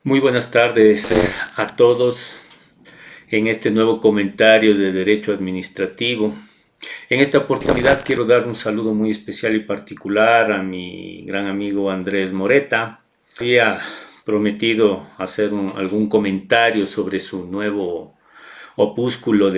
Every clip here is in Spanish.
Muy buenas tardes a todos en este nuevo comentario de Derecho Administrativo. En esta oportunidad quiero dar un saludo muy especial y particular a mi gran amigo Andrés Moreta. Había prometido hacer algún comentario sobre su nuevo opúsculo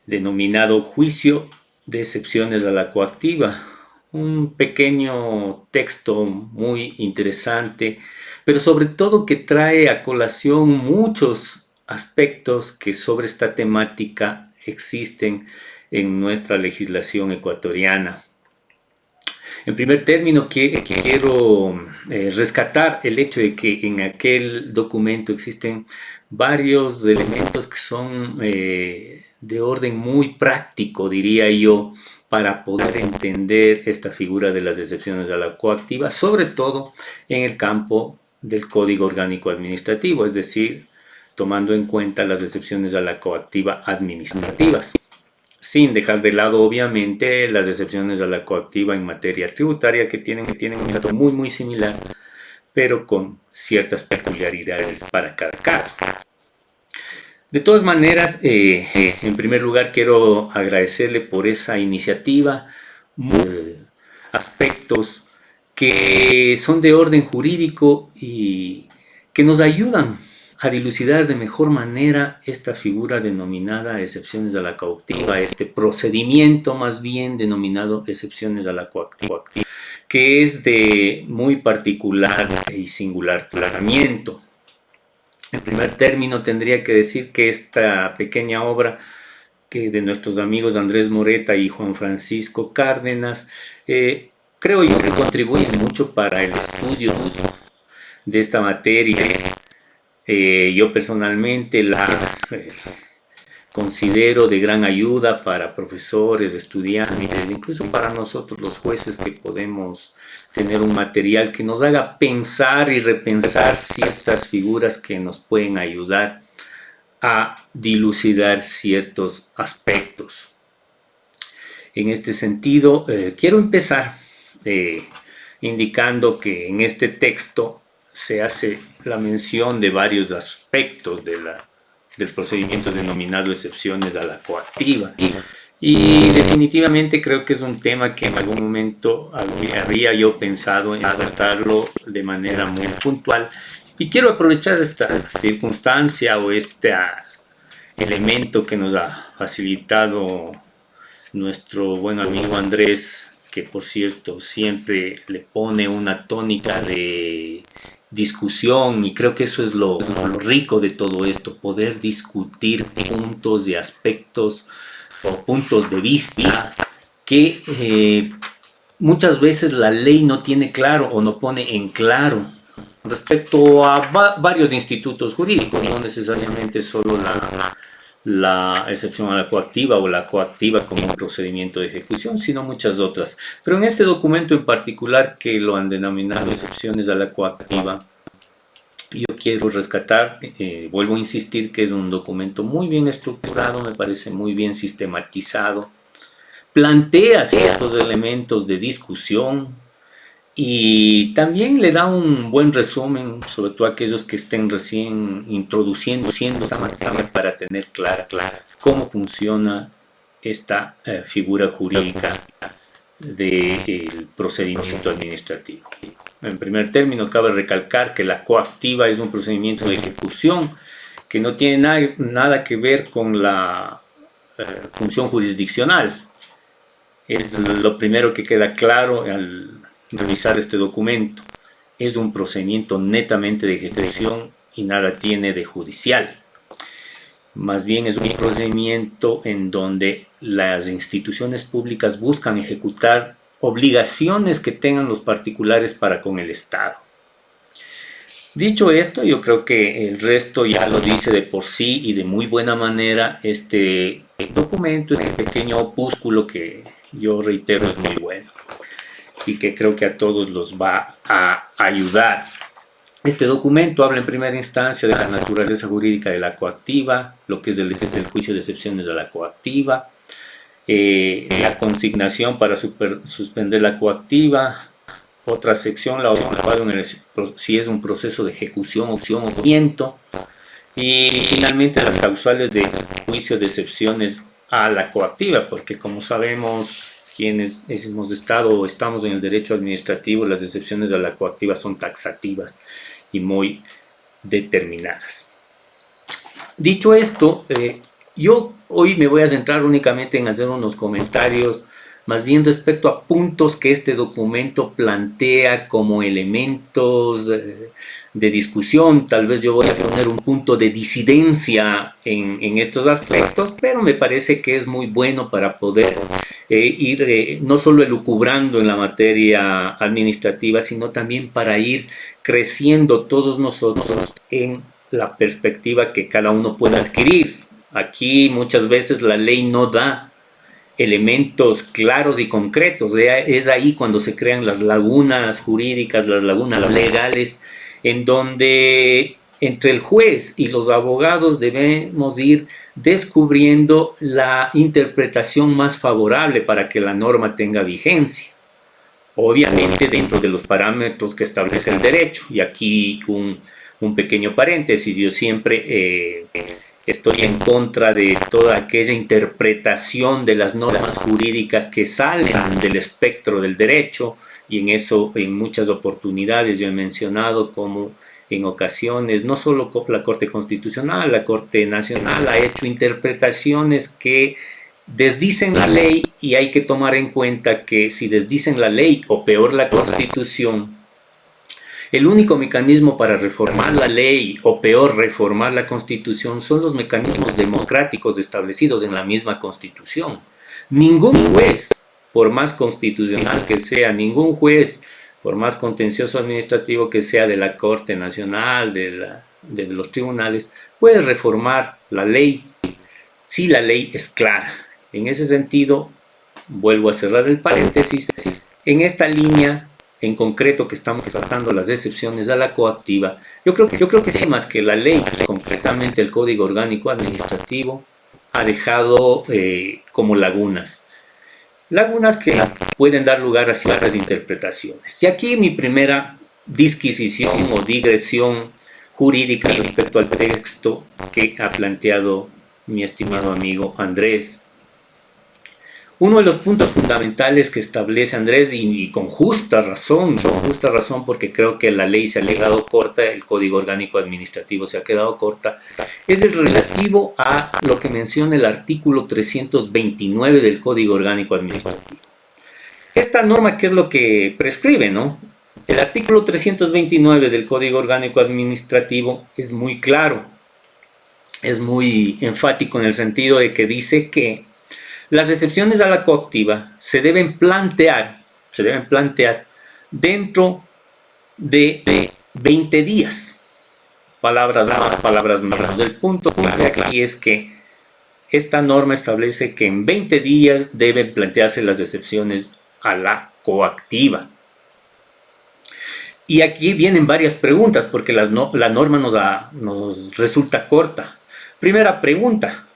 denominado Juicio de excepciones a la coactiva. Un pequeño texto muy interesante, pero sobre todo que trae a colación muchos aspectos que sobre esta temática existen en nuestra legislación ecuatoriana. En primer término, quiero rescatar el hecho de que en aquel documento existen varios elementos que son de orden muy práctico, diría yo, para poder entender esta figura de las excepciones a la coactiva, sobre todo en el campo del Código Orgánico Administrativo, es decir, tomando en cuenta las excepciones a la coactiva administrativas, sin dejar de lado obviamente las excepciones a la coactiva en materia tributaria que tienen un trato muy similar, pero con ciertas peculiaridades para cada caso. De todas maneras, en primer lugar quiero agradecerle por esa iniciativa, aspectos que son de orden jurídico y que nos ayudan a dilucidar de mejor manera esta figura denominada excepciones a la coactiva, este procedimiento más bien denominado excepciones a la coactiva, que es de muy particular y singular tratamiento. En primer término tendría que decir que esta pequeña obra que de nuestros amigos Andrés Moreta y Juan Francisco Cárdenas, creo yo que contribuyen mucho para el estudio de esta materia. Yo personalmente la considero de gran ayuda para profesores, estudiantes, incluso para nosotros los jueces, que podemos tener un material que nos haga pensar y repensar ciertas figuras que nos pueden ayudar a dilucidar ciertos aspectos. En este sentido, quiero empezar indicando que en este texto se hace la mención de varios aspectos del procedimiento denominado excepciones a la coactiva. Y definitivamente creo que es un tema que en algún momento habría yo pensado en tratarlo de manera muy puntual. Y quiero aprovechar esta circunstancia o este elemento que nos ha facilitado nuestro buen amigo Andrés, que por cierto siempre le pone una tónica de discusión, y creo que eso es lo rico de todo esto, poder discutir puntos y aspectos o puntos de vista que muchas veces la ley no tiene claro o no pone en claro respecto a varios institutos jurídicos, no necesariamente solo la excepción a la coactiva o la coactiva como un procedimiento de ejecución, sino muchas otras. Pero en este documento en particular, que lo han denominado excepciones a la coactiva, yo quiero rescatar, vuelvo a insistir que es un documento muy bien estructurado, me parece muy bien sistematizado, plantea ciertos elementos de discusión y también le da un buen resumen, sobre todo a aquellos que estén recién introduciendo esta materia, para tener clara cómo funciona esta figura jurídica del procedimiento administrativo. En primer término, cabe recalcar que la coactiva es un procedimiento de ejecución que no tiene nada que ver con la función jurisdiccional. Es lo primero que queda claro al revisar este documento. Es un procedimiento netamente de ejecución y nada tiene de judicial. Más bien es un procedimiento en donde las instituciones públicas buscan ejecutar obligaciones que tengan los particulares para con el Estado. Dicho esto, yo creo que el resto ya lo dice de por sí y de muy buena manera este documento, este pequeño opúsculo que yo reitero es muy bueno y que creo que a todos los va a ayudar. Este documento habla en primera instancia de la naturaleza jurídica de la coactiva, lo que es el juicio de excepciones a la coactiva, la consignación para suspender la coactiva, otra sección, la ocupado si es un proceso de ejecución, opción o movimiento. Y finalmente las causales de juicio de excepciones a la coactiva, porque como sabemos quienes hemos estado o estamos en el derecho administrativo, las excepciones a la coactiva son taxativas y muy determinadas. Dicho esto, yo hoy me voy a centrar únicamente en hacer unos comentarios más bien respecto a puntos que este documento plantea como elementos de discusión. Tal vez yo voy a poner un punto de disidencia en estos aspectos, pero me parece que es muy bueno para poder ir no solo elucubrando en la materia administrativa, sino también para ir creciendo todos nosotros en la perspectiva que cada uno pueda adquirir. Aquí muchas veces la ley no da elementos claros y concretos. Es ahí cuando se crean las lagunas jurídicas, las lagunas legales, en donde entre el juez y los abogados debemos ir descubriendo la interpretación más favorable para que la norma tenga vigencia. Obviamente dentro de los parámetros que establece el derecho. Y aquí un pequeño paréntesis, yo siempre estoy en contra de toda aquella interpretación de las normas jurídicas que salen del espectro del derecho, y en eso en muchas oportunidades yo he mencionado como en ocasiones no solo la Corte Constitucional, la Corte Nacional ha hecho interpretaciones que desdicen la ley, y hay que tomar en cuenta que si desdicen la ley o peor la Constitución, el único mecanismo para reformar la ley, o peor, reformar la Constitución, son los mecanismos democráticos establecidos en la misma Constitución. Ningún juez, por más constitucional que sea, ningún juez, por más contencioso administrativo que sea de la Corte Nacional, de los tribunales, puede reformar la ley si la ley es clara. En ese sentido, vuelvo a cerrar el paréntesis, en esta línea en concreto que estamos tratando, las excepciones a la coactiva, yo creo que sí, más que la ley, concretamente el Código Orgánico Administrativo, ha dejado como lagunas que pueden dar lugar a ciertas interpretaciones. Y aquí mi primera disquisición o digresión jurídica respecto al texto que ha planteado mi estimado amigo Andrés. Uno de los puntos fundamentales que establece Andrés, y con justa razón, porque creo que la ley se ha quedado corta, el Código Orgánico Administrativo se ha quedado corta, es el relativo a lo que menciona el artículo 329 del Código Orgánico Administrativo. Esta norma, ¿qué es lo que prescribe, no? El artículo 329 del Código Orgánico Administrativo es muy claro, es muy enfático en el sentido de que dice que las excepciones a la coactiva se deben plantear dentro de 20 días. Palabras más, palabras menos. El punto clave aquí es que esta norma establece que en 20 días deben plantearse las excepciones a la coactiva. Y aquí vienen varias preguntas, porque la norma nos resulta corta. Primera pregunta: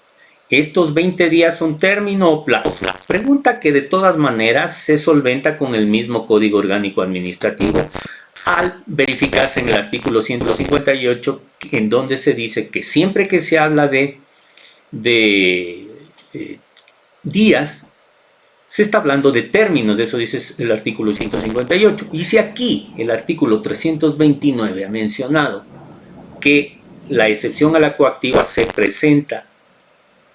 ¿estos 20 días son término o plazo? Pregunta que de todas maneras se solventa con el mismo Código Orgánico Administrativo, al verificarse en el artículo 158, en donde se dice que siempre que se habla de días, se está hablando de términos. Eso dice el artículo 158. Y si aquí el artículo 329 ha mencionado que la excepción a la coactiva se presenta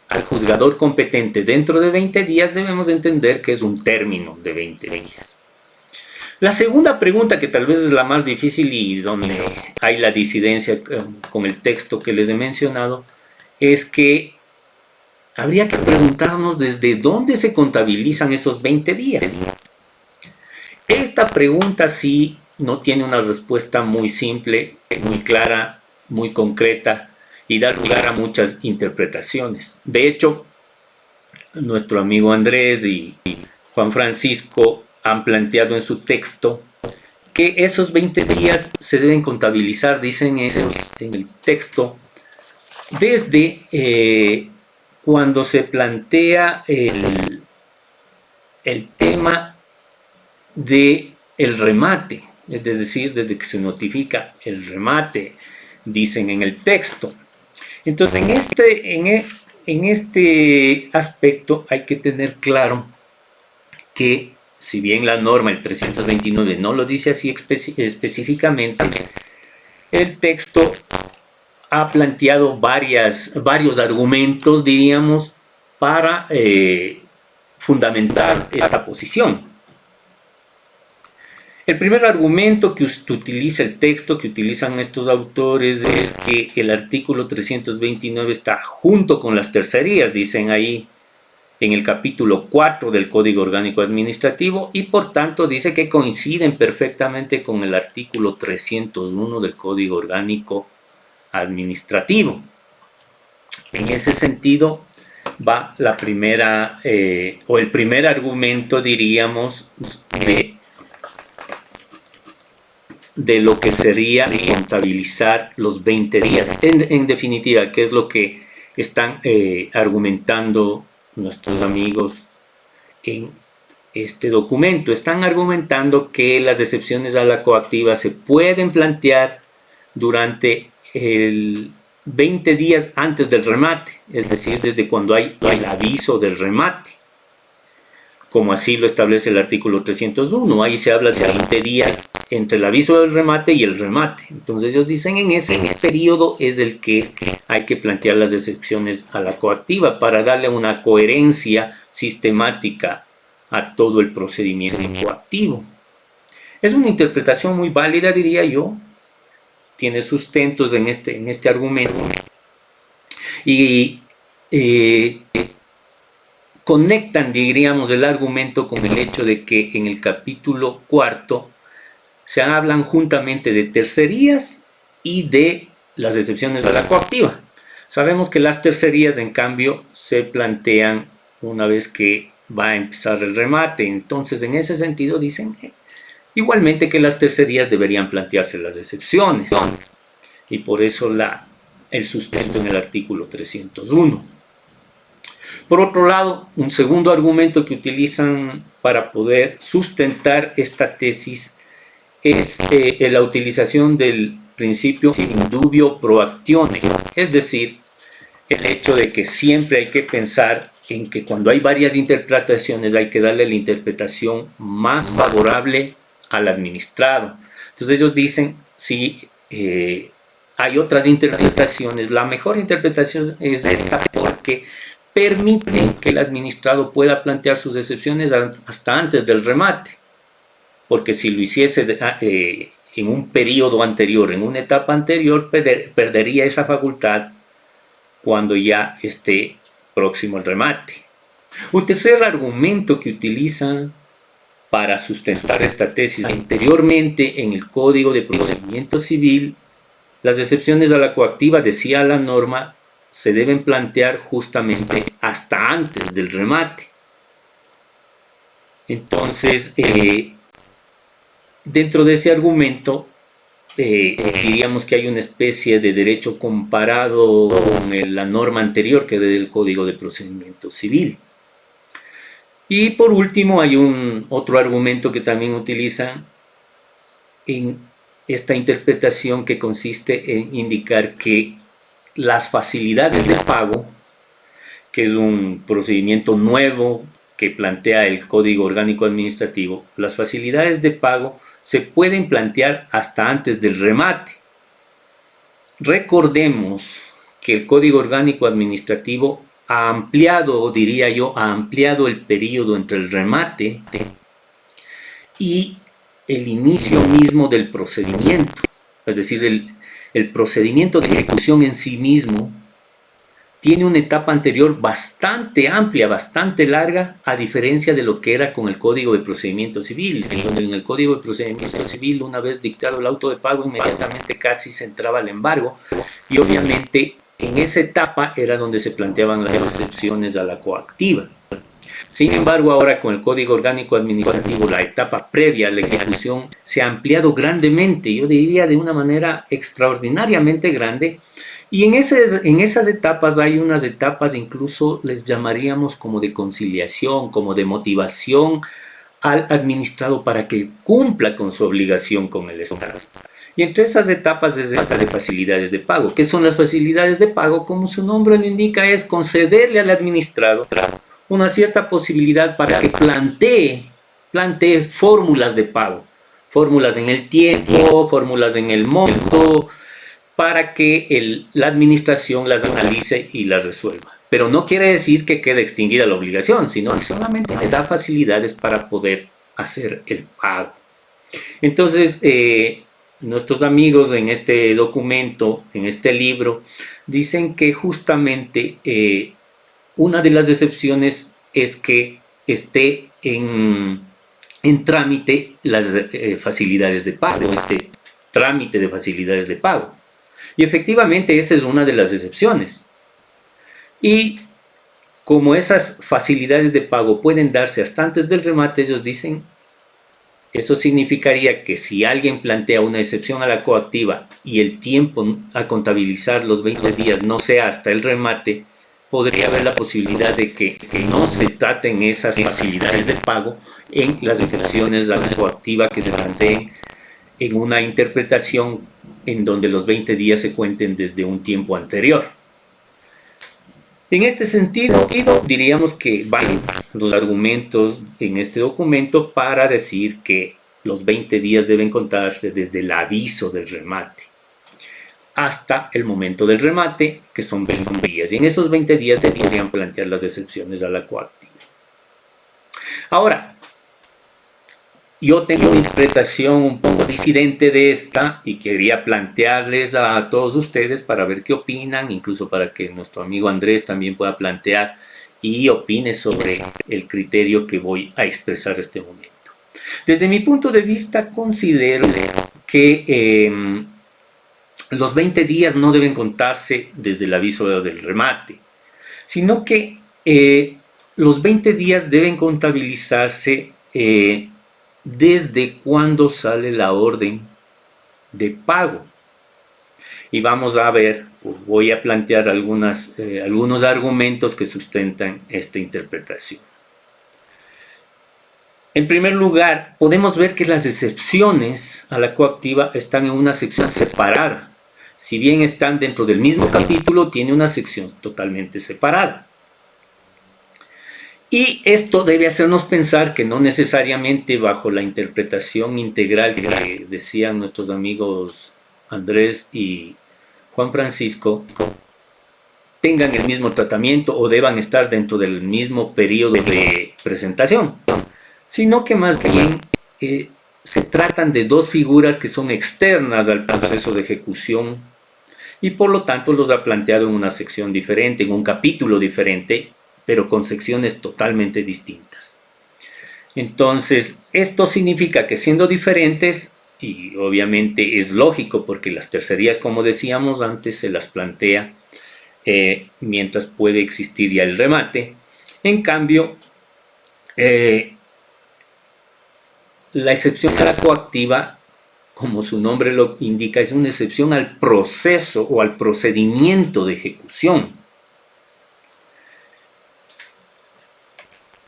al juzgador competente dentro de 20 días, debemos entender que es un término de 20 días. La segunda pregunta, que tal vez es la más difícil y donde hay la disidencia con el texto que les he mencionado, es que habría que preguntarnos desde dónde se contabilizan esos 20 días. Esta pregunta sí no tiene una respuesta muy simple, muy clara, muy concreta, y da lugar a muchas interpretaciones. De hecho, nuestro amigo Andrés y Juan Francisco han planteado en su texto que esos 20 días se deben contabilizar, dicen ellos en el texto, desde cuando se plantea el tema de el remate, es decir, desde que se notifica el remate, dicen en el texto. Entonces, en este aspecto hay que tener claro que, si bien la norma, el 329, no lo dice así específicamente, el texto ha planteado varios argumentos, diríamos, para fundamentar esta posición. El primer argumento que utiliza el texto, que utilizan estos autores, es que el artículo 329 está junto con las tercerías, dicen ahí en el capítulo 4 del Código Orgánico Administrativo, y por tanto dice que coinciden perfectamente con el artículo 301 del Código Orgánico Administrativo. En ese sentido va la primera, o el primer argumento, diríamos, de lo que sería contabilizar los 20 días. En definitiva, ¿qué es lo que están argumentando nuestros amigos en este documento? Están argumentando que las excepciones a la coactiva se pueden plantear durante el 20 días antes del remate, es decir, desde cuando hay el aviso del remate, como así lo establece el artículo 301. Ahí se habla de 20 días entre el aviso del remate y el remate. Entonces ellos dicen en ese periodo es el que hay que plantear las excepciones a la coactiva para darle una coherencia sistemática a todo el procedimiento coactivo. Es una interpretación muy válida, diría yo. Tiene sustentos en este argumento. Y conectan, diríamos, el argumento con el hecho de que en el capítulo 4 se hablan juntamente de tercerías y de las excepciones a la coactiva. Sabemos que las tercerías, en cambio, se plantean una vez que va a empezar el remate. Entonces, en ese sentido, dicen igualmente que las tercerías deberían plantearse las excepciones. Y por eso el sustento en el artículo 301. Por otro lado, un segundo argumento que utilizan para poder sustentar esta tesis es la utilización del principio indubio pro actione, es decir, el hecho de que siempre hay que pensar en que cuando hay varias interpretaciones hay que darle la interpretación más favorable al administrado. Entonces ellos dicen, si hay otras interpretaciones, la mejor interpretación es esta porque permite que el administrado pueda plantear sus excepciones hasta antes del remate. Porque si lo hiciese en un periodo anterior, en una etapa anterior, perdería esa facultad cuando ya esté próximo el remate. Un tercer argumento que utilizan para sustentar esta tesis: anteriormente en el Código de Procedimiento Civil, las excepciones a la coactiva, decía la norma, se deben plantear justamente hasta antes del remate. Entonces, dentro de ese argumento, diríamos que hay una especie de derecho comparado con la norma anterior, que es del Código de Procedimiento Civil. Y por último, hay otro argumento que también utilizan en esta interpretación, que consiste en indicar que las facilidades de pago, que es un procedimiento nuevo que plantea el Código Orgánico Administrativo, las facilidades de pago se pueden plantear hasta antes del remate. Recordemos que el Código Orgánico Administrativo ha ampliado, diría yo, ha ampliado el periodo entre el remate y el inicio mismo del procedimiento. Es decir, el procedimiento de ejecución en sí mismo tiene una etapa anterior bastante amplia, bastante larga, a diferencia de lo que era con el Código de Procedimiento Civil, en donde en el Código de Procedimiento Civil, una vez dictado el auto de pago, inmediatamente casi se entraba al embargo, y obviamente en esa etapa era donde se planteaban las excepciones a la coactiva. Sin embargo, ahora con el Código Orgánico Administrativo, la etapa previa a la ejecución se ha ampliado grandemente, yo diría de una manera extraordinariamente grande, y en esas etapas hay unas etapas, incluso les llamaríamos como de conciliación, como de motivación al administrado para que cumpla con su obligación con el Estado. Y entre esas etapas es esta de facilidades de pago. ¿Qué son las facilidades de pago? Como su nombre lo indica, es concederle al administrado una cierta posibilidad para que plantee fórmulas de pago, fórmulas en el tiempo, fórmulas en el monto, para que la administración las analice y las resuelva. Pero no quiere decir que quede extinguida la obligación, sino que solamente le da facilidades para poder hacer el pago. Entonces, nuestros amigos en este documento, en este libro, dicen que justamente una de las excepciones es que esté en trámite las facilidades de pago, este trámite de facilidades de pago. Y efectivamente esa es una de las excepciones. Y como esas facilidades de pago pueden darse hasta antes del remate, ellos dicen, eso significaría que si alguien plantea una excepción a la coactiva y el tiempo a contabilizar los 20 días no sea hasta el remate, podría haber la posibilidad de que no se traten esas facilidades de pago en las excepciones a la coactiva que se planteen en una interpretación en donde los 20 días se cuenten desde un tiempo anterior. En este sentido, diríamos que van los argumentos en este documento para decir que los 20 días deben contarse desde el aviso del remate hasta el momento del remate, que son 20 días. Y en esos 20 días se podrían plantear las excepciones a la coactiva. Ahora, yo tengo una interpretación un poco disidente de esta y quería plantearles a todos ustedes para ver qué opinan, incluso para que nuestro amigo Andrés también pueda plantear y opine sobre el criterio que voy a expresar este momento. Desde mi punto de vista, considero que los 20 días no deben contarse desde el aviso del remate, sino que los 20 días deben contabilizarse desde cuando sale la orden de pago. Y vamos a ver, voy a plantear algunos argumentos que sustentan esta interpretación. En primer lugar, podemos ver que las excepciones a la coactiva están en una sección separada. Si bien están dentro del mismo capítulo, tiene una sección totalmente separada. Y esto debe hacernos pensar que no necesariamente bajo la interpretación integral que decían nuestros amigos Andrés y Juan Francisco, tengan el mismo tratamiento o deban estar dentro del mismo periodo de presentación, sino que más bien se tratan de dos figuras que son externas al proceso de ejecución y por lo tanto los ha planteado en una sección diferente, en un capítulo diferente, pero con secciones totalmente distintas. Entonces, esto significa que siendo diferentes, y obviamente es lógico porque las tercerías, como decíamos antes, se las plantea mientras puede existir ya el remate. En cambio, la excepción a la coactiva, como su nombre lo indica, es una excepción al proceso o al procedimiento de ejecución.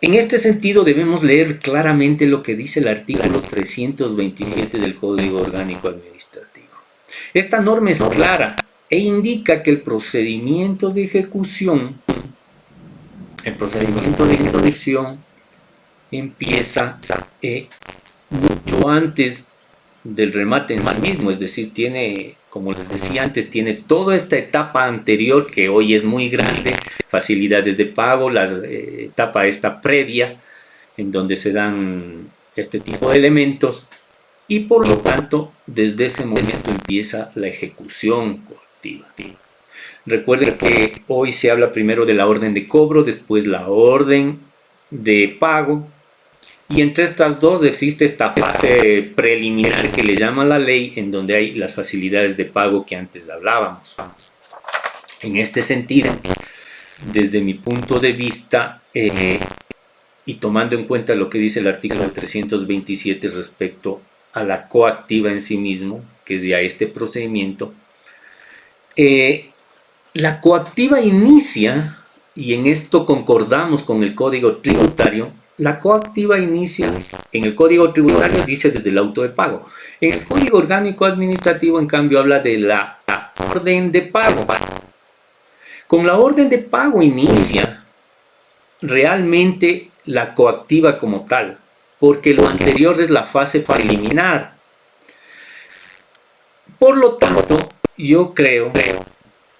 En este sentido debemos leer claramente lo que dice el artículo 327 del Código Orgánico Administrativo. Esta norma es clara e indica que el procedimiento de ejecución empieza mucho antes del remate en sí mismo, es decir, tiene, como les decía antes, tiene toda esta etapa anterior que hoy es muy grande, facilidades de pago, la etapa esta previa, en donde se dan este tipo de elementos, y por lo tanto, desde ese momento empieza la ejecución coactiva. Recuerden que hoy se habla primero de la orden de cobro, después la orden de pago, y entre estas dos existe esta fase preliminar que le llama la ley, en donde hay las facilidades de pago que antes hablábamos. En este sentido, desde mi punto de vista, y tomando en cuenta lo que dice el artículo 327 respecto a la coactiva en sí mismo, que es ya este procedimiento, la coactiva inicia, y en esto concordamos con el Código Tributario, la coactiva inicia En el Código Tributario dice desde el auto de pago. En el Código Orgánico Administrativo, en cambio, habla de la orden de pago. Con la orden de pago inicia realmente la coactiva como tal, porque lo anterior es la fase preliminar. Por lo tanto, yo creo,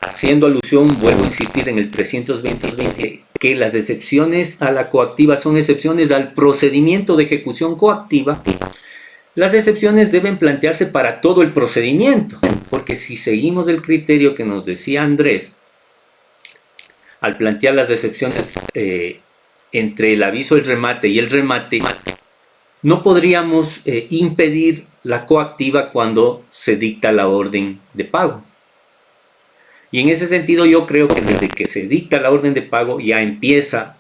haciendo alusión, vuelvo a insistir en el 320, que las excepciones a la coactiva son excepciones al procedimiento de ejecución coactiva. Las excepciones deben plantearse para todo el procedimiento, porque si seguimos el criterio que nos decía Andrés, al plantear las excepciones entre el aviso del remate y el remate, no podríamos impedir la coactiva cuando se dicta la orden de pago. Y en ese sentido yo creo que desde que se dicta la orden de pago ya empieza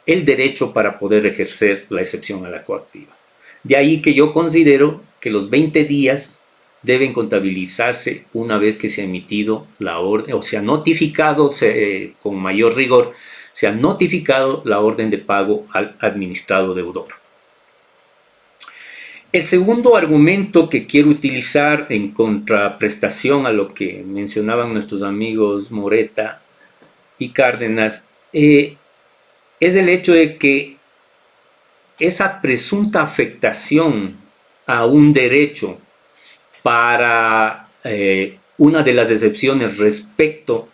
el derecho para poder ejercer la excepción a la coactiva. De ahí que yo considero que los 20 días deben contabilizarse una vez que se ha emitido la orden, o se ha notificado con mayor rigor, se ha notificado la orden de pago al administrado deudor. El segundo argumento que quiero utilizar en contraprestación a lo que mencionaban nuestros amigos Moreta y Cárdenas es el hecho de que esa presunta afectación a un derecho para una de las excepciones respecto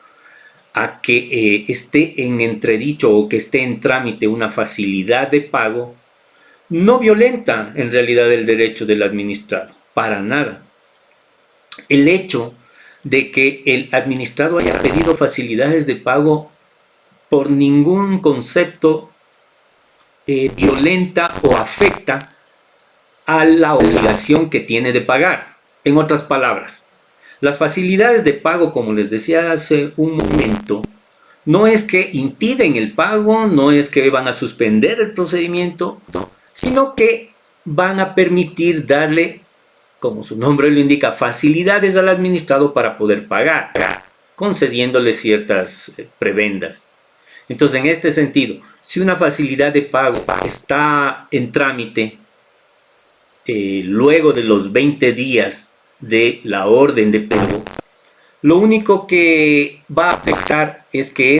a que esté en entredicho o que esté en trámite una facilidad de pago, no violenta en realidad el derecho del administrado, para nada. El hecho de que el administrado haya pedido facilidades de pago por ningún concepto violenta o afecta a la obligación que tiene de pagar. En otras palabras, las facilidades de pago, como les decía hace un momento, no es que impiden el pago, no es que van a suspender el procedimiento, sino que van a permitir darle, como su nombre lo indica, facilidades al administrado para poder pagar, concediéndole ciertas prebendas. Entonces, en este sentido, si una facilidad de pago está en trámite luego de los 20 días de la orden de pago, lo único que va a afectar es que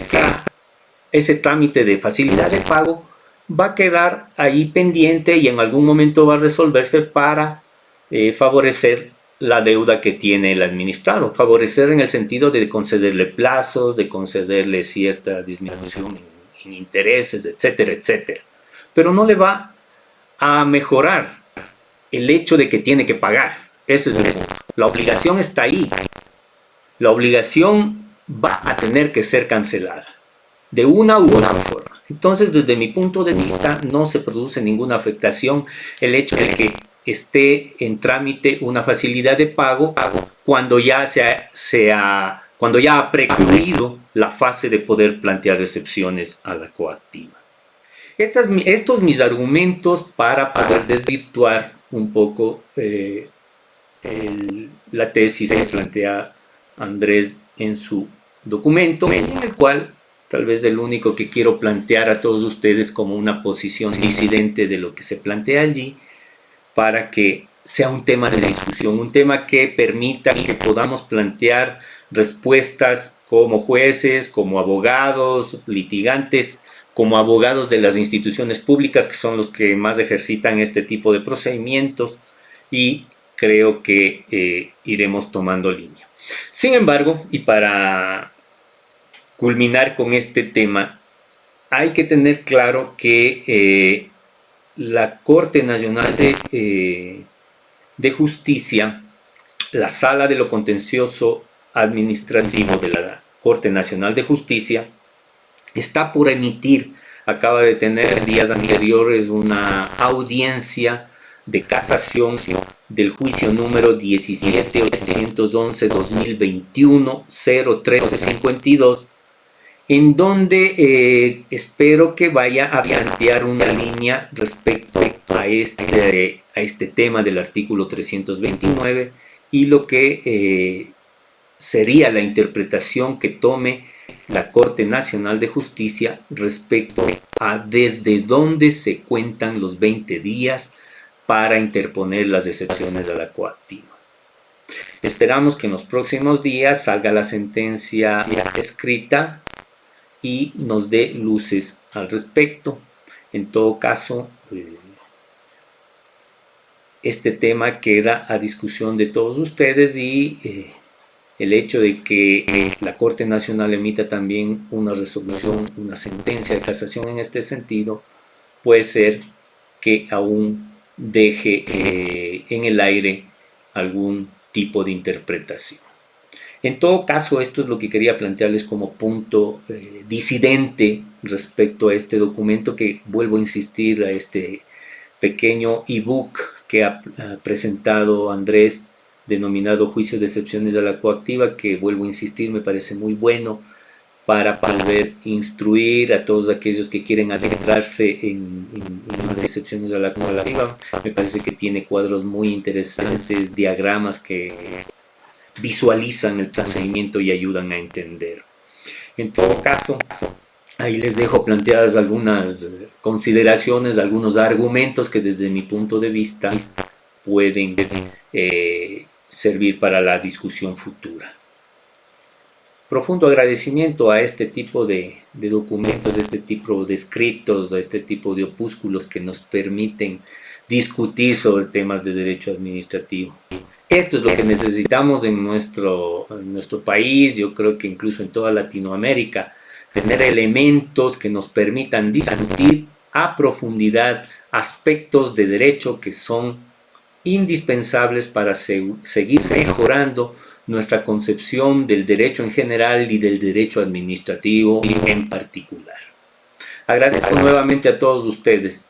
ese trámite de facilidad de pago va a quedar ahí pendiente y en algún momento va a resolverse para favorecer la deuda que tiene el administrado. Favorecer en el sentido de concederle plazos, de concederle cierta disminución en intereses, etcétera, etcétera. Pero no le va a mejorar el hecho de que tiene que pagar. La obligación está ahí. La obligación va a tener que ser cancelada de una u otra forma. Entonces, desde mi punto de vista, no se produce ninguna afectación el hecho de que esté en trámite una facilidad de pago cuando ya cuando ya ha precluido la fase de poder plantear excepciones a la coactiva. Estos mis argumentos para poder desvirtuar un poco la tesis que plantea Andrés en su documento, en el cual tal vez el único que quiero plantear a todos ustedes como una posición disidente de lo que se plantea allí, para que sea un tema de discusión, un tema que permita que podamos plantear respuestas como jueces, como abogados, litigantes, como abogados de las instituciones públicas, que son los que más ejercitan este tipo de procedimientos, y creo que iremos tomando línea. Sin embargo, y para culminar con este tema, hay que tener claro que la Corte Nacional de Justicia, la Sala de lo Contencioso Administrativo de la Corte Nacional de Justicia, está por emitir, acaba de tener días anteriores una audiencia de casación del juicio número 17.811-2021-01352, en donde espero que vaya a plantear una línea respecto a este tema del artículo 329 y lo que sería la interpretación que tome la Corte Nacional de Justicia respecto a desde dónde se cuentan los 20 días para interponer las excepciones a la coactiva. Esperamos que en los próximos días salga la sentencia escrita y nos dé luces al respecto. En todo caso, este tema queda a discusión de todos ustedes y el hecho de que la Corte Nacional emita también una resolución, una sentencia de casación en este sentido, puede ser que aún deje en el aire algún tipo de interpretación. En todo caso, esto es lo que quería plantearles como punto disidente respecto a este documento, que vuelvo a insistir, a este pequeño ebook que ha presentado Andrés, denominado Juicio de Excepciones a la Coactiva, que vuelvo a insistir, me parece muy bueno para poder instruir a todos aquellos que quieren adentrarse en las excepciones a la coactiva. Me parece que tiene cuadros muy interesantes, diagramas que visualizan el procedimiento y ayudan a entender. En todo caso, ahí les dejo planteadas algunas consideraciones, algunos argumentos que desde mi punto de vista pueden servir para la discusión futura. Profundo agradecimiento a este tipo de documentos, a este tipo de escritos, a este tipo de opúsculos que nos permiten discutir sobre temas de derecho administrativo. Esto es lo que necesitamos en nuestro país, yo creo que incluso en toda Latinoamérica, tener elementos que nos permitan discutir a profundidad aspectos de derecho que son indispensables para seguir mejorando nuestra concepción del derecho en general y del derecho administrativo en particular. Agradezco nuevamente a todos ustedes